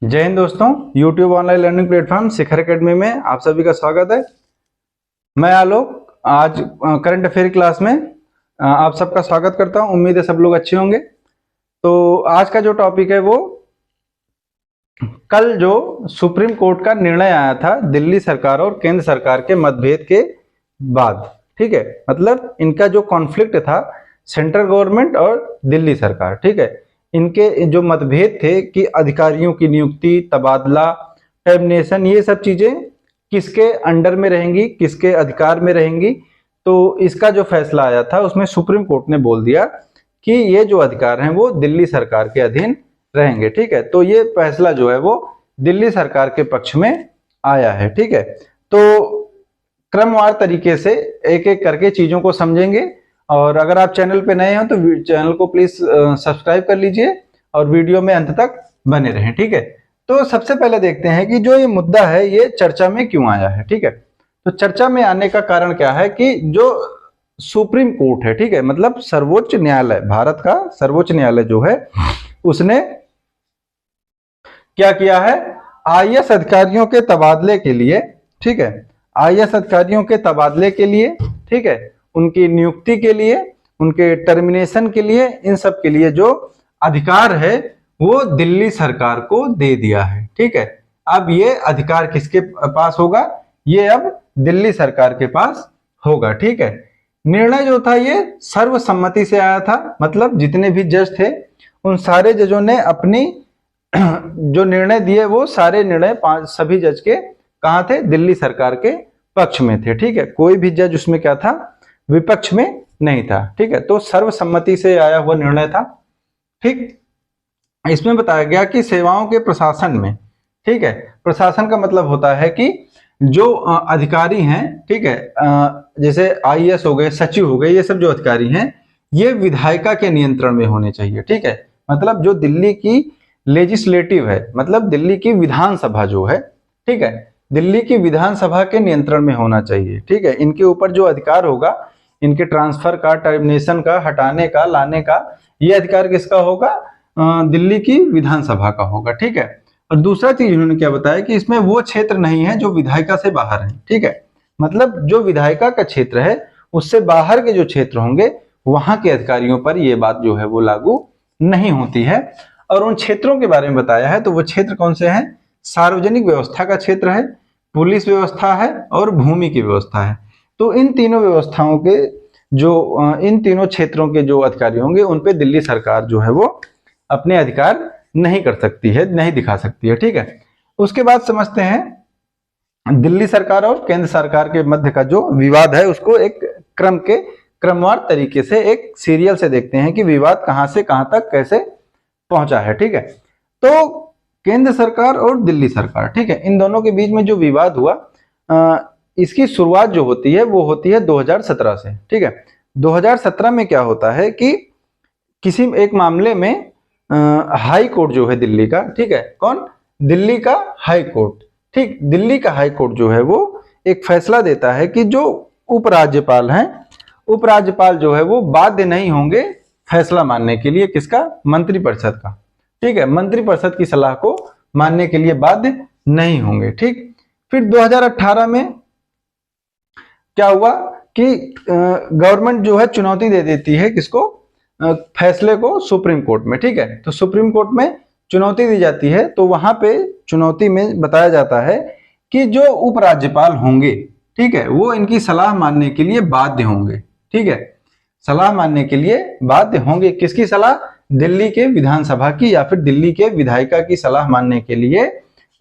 जय हिंद दोस्तों। YouTube online learning platform शिखर academy में आप सभी का स्वागत है। मैं आलोक आज करंट अफेयर क्लास में आप सबका स्वागत करता हूं। उम्मीद है सब लोग अच्छे होंगे। तो आज का जो टॉपिक है वो कल जो सुप्रीम कोर्ट का निर्णय आया था दिल्ली सरकार और केंद्र सरकार के मतभेद के बाद, ठीक है, मतलब इनका जो कॉन्फ्लिक्ट था सेंट्रल गवर्नमेंट और दिल्ली सरकार, ठीक है, इनके जो मतभेद थे कि अधिकारियों की नियुक्ति, तबादला, टर्मिनेशन, ये सब चीजें किसके अंडर में रहेंगी, किसके अधिकार में रहेंगी। तो इसका जो फैसला आया था उसमें सुप्रीम कोर्ट ने बोल दिया कि ये जो अधिकार हैं वो दिल्ली सरकार के अधीन रहेंगे, ठीक है। तो ये फैसला जो है वो दिल्ली सरकार के पक्ष में आया है, ठीक है। तो क्रमवार तरीके से एक एक करके चीजों को समझेंगे और अगर आप चैनल पे नए हो तो चैनल को प्लीज सब्सक्राइब कर लीजिए और वीडियो में अंत तक बने रहें, ठीक है। तो सबसे पहले देखते हैं कि जो ये मुद्दा है ये चर्चा में क्यों आया है, ठीक है। तो चर्चा में आने का कारण क्या है कि जो सुप्रीम कोर्ट है, ठीक है, मतलब सर्वोच्च न्यायालय, भारत का सर्वोच्च न्यायालय जो है उसने क्या किया है, आईएएस अधिकारियों के तबादले के लिए, ठीक है, आईएएस अधिकारियों के तबादले के लिए, ठीक है, उनकी नियुक्ति के लिए, उनके टर्मिनेशन के लिए, इन सब के लिए जो अधिकार है वो दिल्ली सरकार को दे दिया है, ठीक है। अब ये अधिकार किसके पास होगा, ये अब दिल्ली सरकार के पास होगा, ठीक है। निर्णय जो था ये सर्वसम्मति से आया था, मतलब जितने भी जज थे उन सारे जजों ने अपनी जो निर्णय दिए वो सारे निर्णय सभी जज के कहाँ थे, दिल्ली सरकार के पक्ष में थे, ठीक है। कोई भी जज उसमें क्या था, विपक्ष में नहीं था, ठीक है। तो सर्वसम्मति से आया हुआ निर्णय था, ठीक। इसमें बताया गया कि सेवाओं के प्रशासन में, ठीक है, प्रशासन का मतलब होता है कि जो अधिकारी हैं, ठीक है, जैसे आईएएस हो गए, सचिव हो गए, ये सब जो अधिकारी हैं ये विधायिका के नियंत्रण में होने चाहिए, ठीक है। मतलब जो दिल्ली की लेजिस्लेटिव है, मतलब दिल्ली की विधानसभा जो है, ठीक है, दिल्ली की विधानसभा के नियंत्रण में होना चाहिए, ठीक है। इनके ऊपर जो अधिकार होगा, इनके ट्रांसफर का, टर्मिनेशन का, हटाने का, लाने का, ये अधिकार किसका होगा, दिल्ली की विधानसभा का होगा, ठीक है। और दूसरा चीज उन्होंने क्या बताया कि इसमें वो क्षेत्र नहीं है जो विधायिका से बाहर है, ठीक है। मतलब जो विधायिका का क्षेत्र है उससे बाहर के जो क्षेत्र होंगे वहां के अधिकारियों पर ये बात जो है वो लागू नहीं होती है। और उन क्षेत्रों के बारे में बताया है, तो वो क्षेत्र कौन से हैं, सार्वजनिक व्यवस्था का क्षेत्र है, पुलिस व्यवस्था है और भूमि की व्यवस्था है। तो इन तीनों व्यवस्थाओं के जो इन तीनों क्षेत्रों के जो अधिकारी होंगे उन पे दिल्ली सरकार जो है वो अपने अधिकार नहीं कर सकती है, नहीं दिखा सकती है, ठीक है। उसके बाद समझते हैं दिल्ली सरकार और केंद्र सरकार के मध्य का जो विवाद है उसको एक क्रमवार तरीके से एक सीरियल से देखते हैं कि विवाद कहां से कहां तक कैसे पहुंचा है, ठीक है। तो केंद्र सरकार और दिल्ली सरकार, ठीक है, इन दोनों के बीच में जो विवाद हुआ, इसकी शुरुआत जो होती है वो होती है 2017 से, ठीक है। 2017 में क्या होता है कि किसी एक मामले में हाई कोर्ट जो है दिल्ली का, ठीक है, कौन, दिल्ली का हाई कोर्ट, ठीक, दिल्ली का हाई कोर्ट जो है वो एक फैसला देता है कि जो उपराज्यपाल हैं, उपराज्यपाल जो है वो बाध्य नहीं होंगे फैसला मानने के लिए, किसका, मंत्रिपरिषद का, ठीक है, मंत्रिपरिषद की सलाह को मानने के लिए बाध्य नहीं होंगे, ठीक। फिर 2018 में क्या हुआ कि गवर्नमेंट जो है चुनौती दे देती है किसको, फैसले को सुप्रीम कोर्ट में, ठीक है। तो सुप्रीम कोर्ट में चुनौती दी जाती है, तो वहां पे चुनौती में बताया जाता है कि जो उपराज्यपाल होंगे, ठीक है, वो इनकी सलाह मानने के लिए बाध्य होंगे, ठीक है, सलाह मानने के लिए बाध्य होंगे। किसकी सलाह, दिल्ली के विधानसभा की या फिर दिल्ली के विधायिका की सलाह मानने के लिए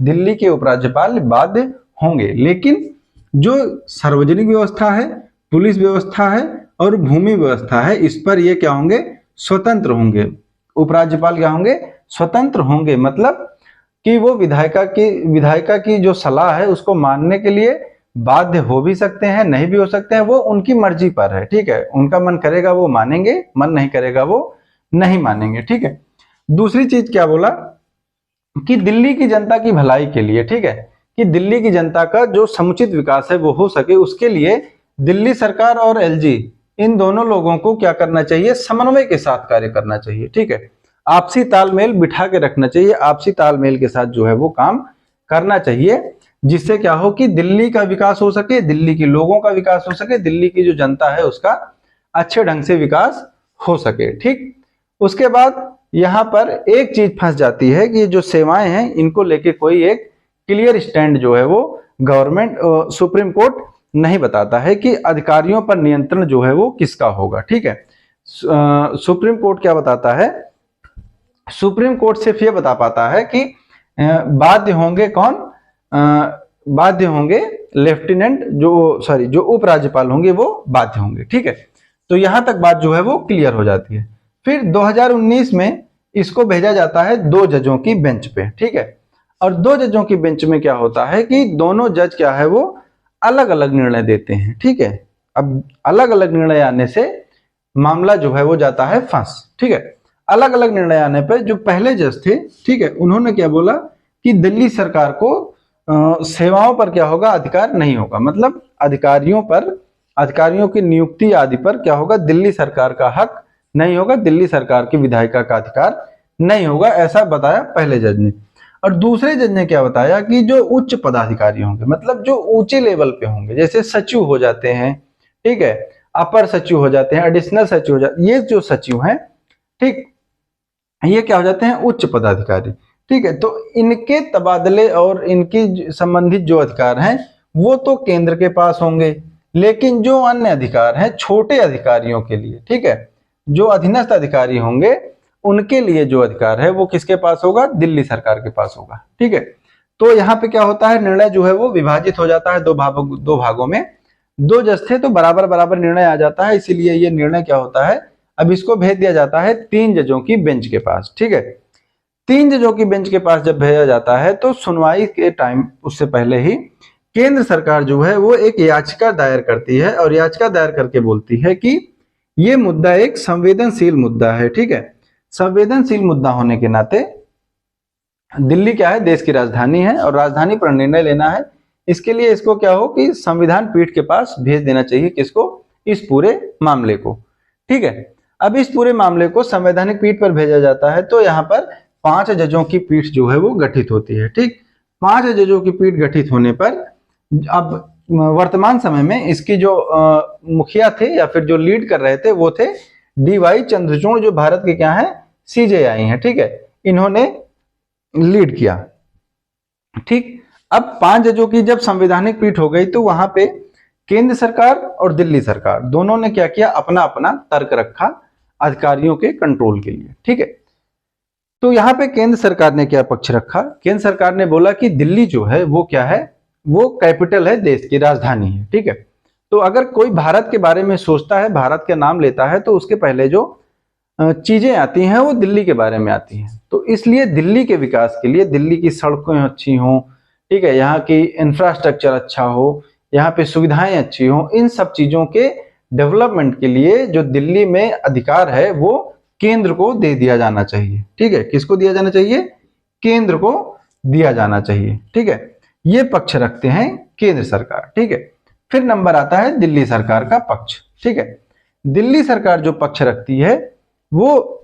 दिल्ली के उपराज्यपाल बाध्य होंगे। लेकिन जो सार्वजनिक व्यवस्था है, पुलिस व्यवस्था है और भूमि व्यवस्था है, इस पर ये क्या होंगे, स्वतंत्र होंगे। उपराज्यपाल क्या होंगे, स्वतंत्र होंगे, मतलब कि वो विधायिका की जो सलाह है उसको मानने के लिए बाध्य हो भी सकते हैं, नहीं भी हो सकते हैं, वो उनकी मर्जी पर है, ठीक है। उनका मन करेगा वो मानेंगे, मन नहीं करेगा वो नहीं मानेंगे, ठीक है। दूसरी चीज क्या बोला कि दिल्ली की जनता की भलाई के लिए, ठीक है, कि दिल्ली की जनता का जो समुचित विकास है वो हो सके, उसके लिए दिल्ली सरकार और एलजी इन दोनों लोगों को क्या करना चाहिए, समन्वय के साथ कार्य करना चाहिए, ठीक है। आपसी तालमेल बिठा के रखना चाहिए, आपसी तालमेल के साथ जो है वो काम करना चाहिए, जिससे क्या हो कि दिल्ली का विकास हो सके, दिल्ली के लोगों का विकास हो सके, दिल्ली की जो जनता है उसका अच्छे ढंग से विकास हो सके। ठीक, उसके बाद यहाँ पर एक चीज फंस जाती है कि जो सेवाएं हैं इनको लेके कोई एक क्लियर स्टैंड जो है वो गवर्नमेंट सुप्रीम कोर्ट नहीं बताता है कि अधिकारियों पर नियंत्रण जो है वो किसका होगा। ठीक है, सुप्रीम कोर्ट क्या बताता है, सुप्रीम कोर्ट सिर्फ ये बता पाता है कि बाध्य होंगे कौन, बाध्य होंगे लेफ्टिनेंट जो उपराज्यपाल होंगे वो बाध्य होंगे। ठीक है, तो यहां तक बात जो है वो क्लियर हो जाती है। फिर 2019 में इसको भेजा जाता है 2 जजों की बेंच पे। ठीक है, और 2 जजों की बेंच में क्या होता है कि दोनों जज क्या है वो अलग अलग निर्णय देते हैं। ठीक है, अब अलग अलग निर्णय आने से मामला जो है वो जाता है फंस। ठीक है, अलग अलग निर्णय आने पर जो पहले जज थे, ठीक है, उन्होंने क्या बोला कि दिल्ली सरकार को सेवाओं पर क्या होगा, अधिकार नहीं होगा, मतलब अधिकारियों पर, अधिकारियों की नियुक्ति आदि पर क्या होगा, दिल्ली सरकार का हक नहीं होगा, दिल्ली सरकार की विधायिका का अधिकार नहीं होगा, ऐसा बताया पहले जज ने। और दूसरे जज ने क्या बताया कि जो उच्च पदाधिकारी होंगे, मतलब जो ऊंचे लेवल पे होंगे, जैसे सचिव हो जाते हैं, ठीक है, अपर सचिव हो जाते हैं, एडिशनल सचिव हो जाते हैं, ये जो सचिव हैं, ठीक, ये क्या हो जाते हैं, उच्च पदाधिकारी। ठीक है, तो इनके तबादले और इनकी संबंधित जो अधिकार हैं वो तो केंद्र के पास होंगे, लेकिन जो अन्य अधिकार हैं छोटे अधिकारियों के लिए, ठीक है, जो अधीनस्थ अधिकारी होंगे उनके लिए जो अधिकार है वो किसके पास होगा, दिल्ली सरकार के पास होगा। ठीक है, तो यहाँ पे क्या होता है, निर्णय जो है वो विभाजित हो जाता है दो भागों में। 2 जज थे तो बराबर बराबर निर्णय आ जाता है, इसीलिए ये निर्णय क्या होता है, अब इसको भेज दिया जाता है 3 जजों की बेंच के पास। ठीक है, 3 जजों की बेंच के पास जब भेजा जाता है तो सुनवाई के टाइम उससे पहले ही केंद्र सरकार जो है वो एक याचिका दायर करती है, और याचिका दायर करके बोलती है कि ये मुद्दा एक संवेदनशील मुद्दा है। ठीक है, संवेदनशील मुद्दा होने के नाते दिल्ली क्या है, देश की राजधानी है और राजधानी पर निर्णय लेना है, इसके लिए इसको क्या हो कि संविधान पीठ के पास भेज देना चाहिए, किसको, इस पूरे मामले को। ठीक है, अब इस पूरे मामले को संवैधानिक पीठ पर भेजा जाता है, तो यहाँ पर 5 जजों की पीठ जो है वो गठित होती है। ठीक, 5 जजों की पीठ गठित होने पर अब वर्तमान समय में इसकी जो मुखिया थे या फिर जो लीड कर रहे थे वो थे DY चंद्रचूड़, जो भारत के क्या है, CJI हैं। ठीक है, इन्होंने लीड किया। ठीक, अब 5 जजों की जब संवैधानिक पीठ हो गई तो वहां पे केंद्र सरकार और दिल्ली सरकार दोनों ने क्या किया, अपना अपना तर्क रखा अधिकारियों के कंट्रोल के लिए। ठीक है, तो यहाँ पे केंद्र सरकार ने क्या पक्ष रखा, केंद्र सरकार ने बोला कि दिल्ली जो है वो क्या है, वो कैपिटल है, देश की राजधानी है। ठीक है, तो अगर कोई भारत के बारे में सोचता है, भारत का नाम लेता है, तो उसके पहले जो चीजें आती हैं वो दिल्ली के बारे में आती हैं। तो इसलिए दिल्ली के विकास के लिए, दिल्ली की सड़कें अच्छी हों, ठीक है, यहाँ की इंफ्रास्ट्रक्चर अच्छा हो, यहाँ पे सुविधाएं अच्छी हों, इन सब चीजों के डेवलपमेंट के लिए जो दिल्ली में अधिकार है वो केंद्र को दे दिया जाना चाहिए। ठीक है, किसको दिया जाना चाहिए, केंद्र को दिया जाना चाहिए। ठीक है, ये पक्ष रखते हैं केंद्र सरकार। ठीक है, फिर नंबर आता है दिल्ली सरकार का पक्ष। ठीक है, दिल्ली सरकार जो पक्ष रखती है वो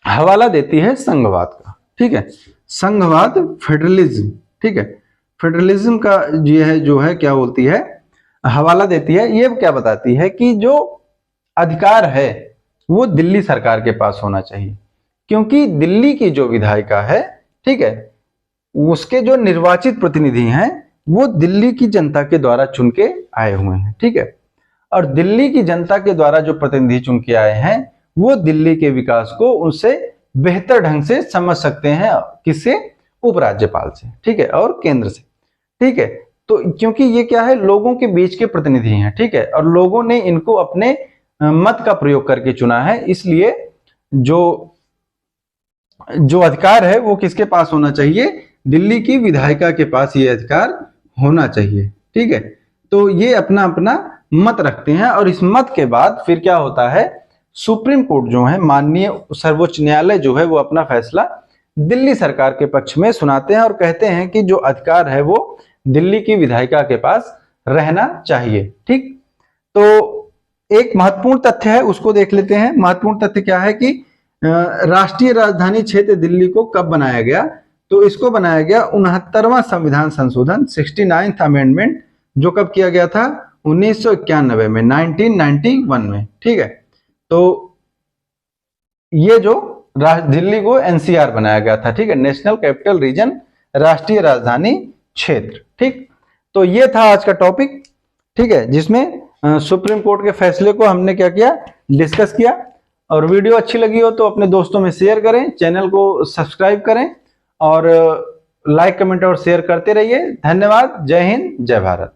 हवाला देती है संघवाद का। ठीक है, संघवाद, फेडरलिज्म। ठीक है, फेडरलिज्म का ये है जो है क्या बोलती है, हवाला देती है। ये क्या बताती है कि जो अधिकार है वो दिल्ली सरकार के पास होना चाहिए, क्योंकि दिल्ली की जो विधायिका है, ठीक है, उसके जो निर्वाचित प्रतिनिधि हैं वो दिल्ली की जनता के द्वारा चुन के आए हुए हैं। ठीक है, और दिल्ली की जनता के द्वारा जो प्रतिनिधि चुन के आए हैं वो दिल्ली के विकास को उनसे बेहतर ढंग से समझ सकते हैं, किससे, उपराज्यपाल से। ठीक है, और केंद्र से। ठीक है, तो क्योंकि ये क्या है, लोगों के बीच के प्रतिनिधि हैं। ठीक है, और लोगों ने इनको अपने मत का प्रयोग करके चुना है, इसलिए जो अधिकार है वो किसके पास होना चाहिए, दिल्ली की विधायिका के पास ये अधिकार होना चाहिए। ठीक है, तो ये अपना अपना मत रखते हैं, और इस मत के बाद फिर क्या होता है, सुप्रीम कोर्ट जो है, माननीय सर्वोच्च न्यायालय जो है वो अपना फैसला दिल्ली सरकार के पक्ष में सुनाते हैं और कहते हैं कि जो अधिकार है वो दिल्ली की विधायिका के पास रहना चाहिए। ठीक, तो एक महत्वपूर्ण तथ्य है उसको देख लेते हैं। महत्वपूर्ण तथ्य क्या है कि राष्ट्रीय राजधानी क्षेत्र दिल्ली को कब बनाया गया? तो इसको बनाया गया 69वां संविधान संशोधन 69th अमेंडमेंट, जो कब किया गया था? 1991 में, 1991 में। ठीक है, तो ये जो दिल्ली को एनसीआर बनाया गया था, ठीक है, नेशनल कैपिटल रीजन, राष्ट्रीय राजधानी क्षेत्र। ठीक, तो ये था आज का टॉपिक, ठीक है, जिसमें सुप्रीम कोर्ट के फैसले को हमने क्या किया, डिस्कस किया। और वीडियो अच्छी लगी हो तो अपने दोस्तों में शेयर करें, चैनल को सब्सक्राइब करें और लाइक, कमेंट और शेयर करते रहिए। धन्यवाद। जय हिंद, जय भारत।